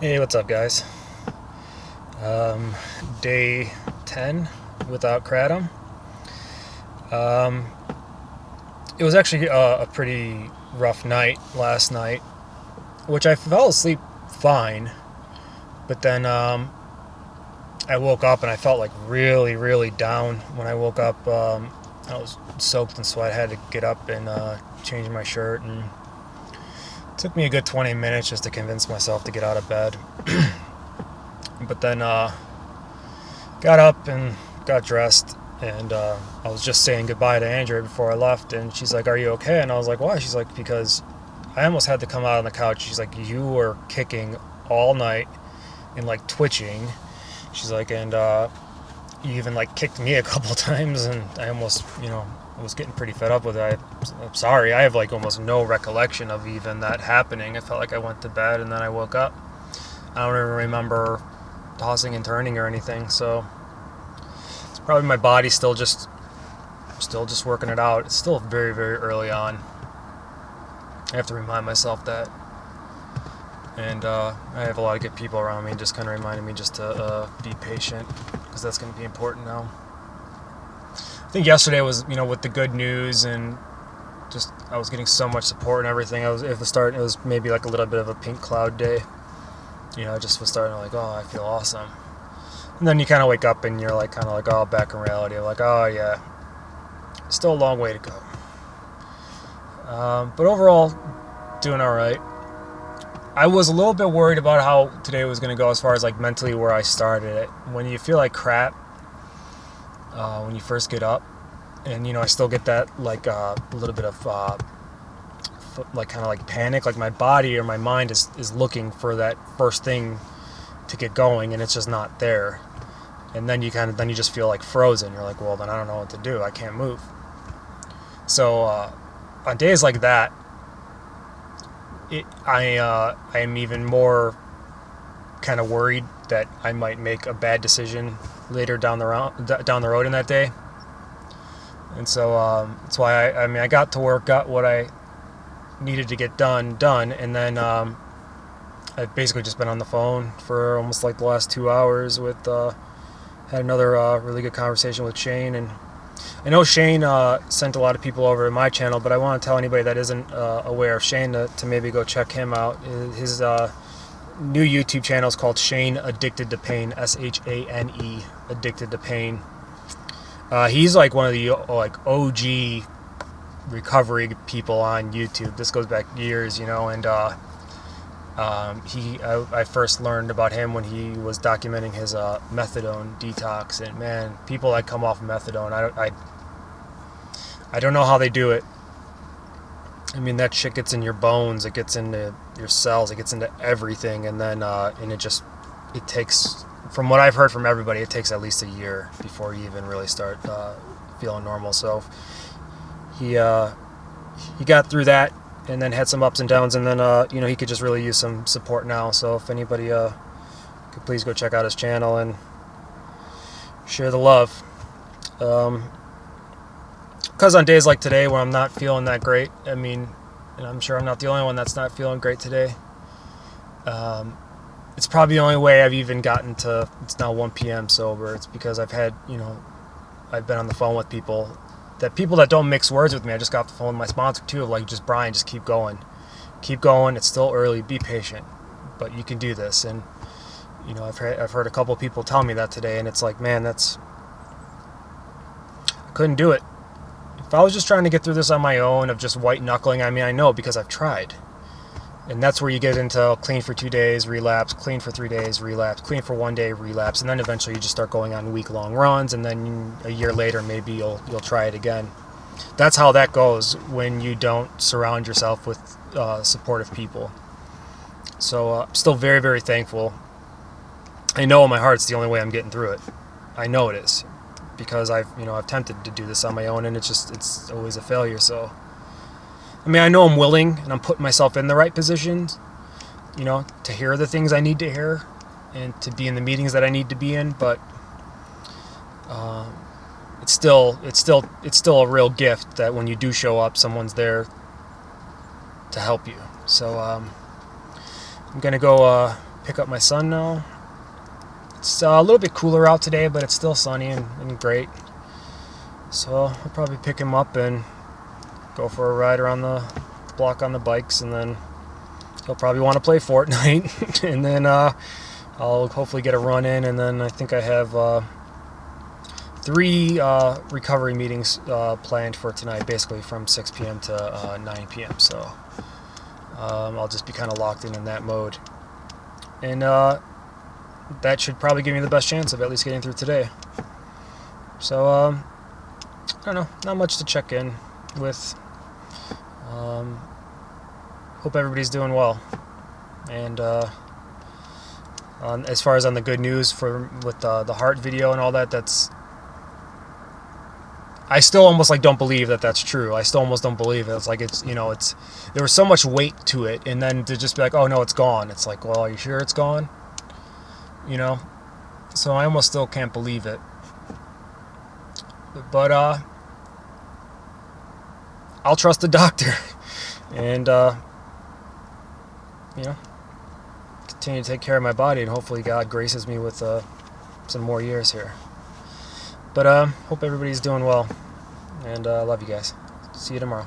Hey, what's up, guys? Day 10 without Kratom. Um, it was actually a pretty rough night last night, which I fell asleep fine, but then I woke up and I felt like really, really down when I woke up. I was soaked in sweat. I had to get up and change my shirt, and it took me a good 20 minutes just to convince myself to get out of bed. But then got up and got dressed, and I was just saying goodbye to Andrea before I left, and she's like, "Are you okay?" And I was like, "Why?" She's like, "Because I almost had to come out on the couch." She's like, "You were kicking all night and like twitching." She's like, "And you even like kicked me a couple times, and I almost, I was getting pretty fed up with it. I'm sorry. I have like almost no recollection of even that happening. I felt like I went to bed and then I woke up. I don't even remember tossing and turning or anything, so it's probably my body still just working it out. It's still very, very early on. I have to remind myself that. And I have a lot of good people around me, just kind of reminding me just to be patient, because that's going to be important now. I think yesterday was, with the good news, and just I was getting so much support and everything. It was maybe like a little bit of a pink cloud day. I just was starting to like, oh, I feel awesome. And then you kind of wake up and you're like, kind of like, oh, back in reality. Like, oh yeah, still a long way to go. But overall, doing all right. I was a little bit worried about how today was going to go as far as like mentally where I started it. When you feel like crap, when you first get up, and I still get that like a little bit of like kind of like panic, like my body or my mind is looking for that first thing to get going, and it's just not there. And then you just feel like frozen. You're like, well, then I don't know what to do. I can't move. So on days like that, I am even more kind of worried that I might make a bad decision later down the road in that day. And so that's why I got to work, got what I needed to get done, and then I've basically just been on the phone for almost like the last 2 hours with had another really good conversation with Shane. And I know Shane sent a lot of people over to my channel, but I want to tell anybody that isn't aware of Shane to maybe go check him out. His new YouTube channel is called Shane Addicted to Pain, SHANE, Addicted to Pain. He's like one of the like OG recovery people on YouTube. This goes back years, and I first learned about him when he was documenting his methadone detox. And man, people that come off methadone, I don't know how they do it. I mean, that shit gets in your bones, it gets into your cells, it gets into everything, and then it takes, from what I've heard from everybody, it takes at least a year before you even really start feeling normal. So he got through that, and then had some ups and downs, and then he could just really use some support now. So if anybody could please go check out his channel and share the love. Because on days like today where I'm not feeling that great, and I'm sure I'm not the only one that's not feeling great today, it's probably the only way I've even gotten to, it's now 1 p.m. sober. It's because I've been on the phone with people that don't mix words with me. I just got off the phone with my sponsor too, of like, just Brian, just keep going, it's still early, be patient, but you can do this. And I've heard a couple people tell me that today, and it's like, man, I couldn't do it. If I was just trying to get through this on my own, of just white knuckling, I know, because I've tried. And that's where you get into clean for 2 days, relapse, clean for 3 days, relapse, clean for 1 day, relapse, and then eventually you just start going on week-long runs, and then a year later maybe you'll try it again. That's how that goes when you don't surround yourself with supportive people. So I'm still very, very thankful. I know in my heart it's the only way I'm getting through it. I know it is, because I've attempted to do this on my own, and it's always a failure. So I know I'm willing, and I'm putting myself in the right positions, to hear the things I need to hear, and to be in the meetings that I need to be in. But it's still a real gift that when you do show up, someone's there to help you. So I'm gonna go pick up my son now. It's a little bit cooler out today, but it's still sunny and great. So I'll probably pick him up and go for a ride around the block on the bikes, and then he'll probably want to play Fortnite. And then I'll hopefully get a run in, and then I think I have 3 recovery meetings planned for tonight, basically from 6 p.m. to 9 p.m. So I'll just be kind of locked in that mode. And that should probably give me the best chance of at least getting through today. So, I don't know, not much to check in with. Hope everybody's doing well. And as far as on the good news with the heart video and all that, I still almost like don't believe that that's true. I still almost don't believe it. It's like there was so much weight to it, and then to just be like, oh no, it's gone. It's like, well, are you sure it's gone? So I almost still can't believe it. But I'll trust the doctor, and continue to take care of my body, and hopefully God graces me with some more years here. But hope everybody's doing well, and love you guys. See you tomorrow.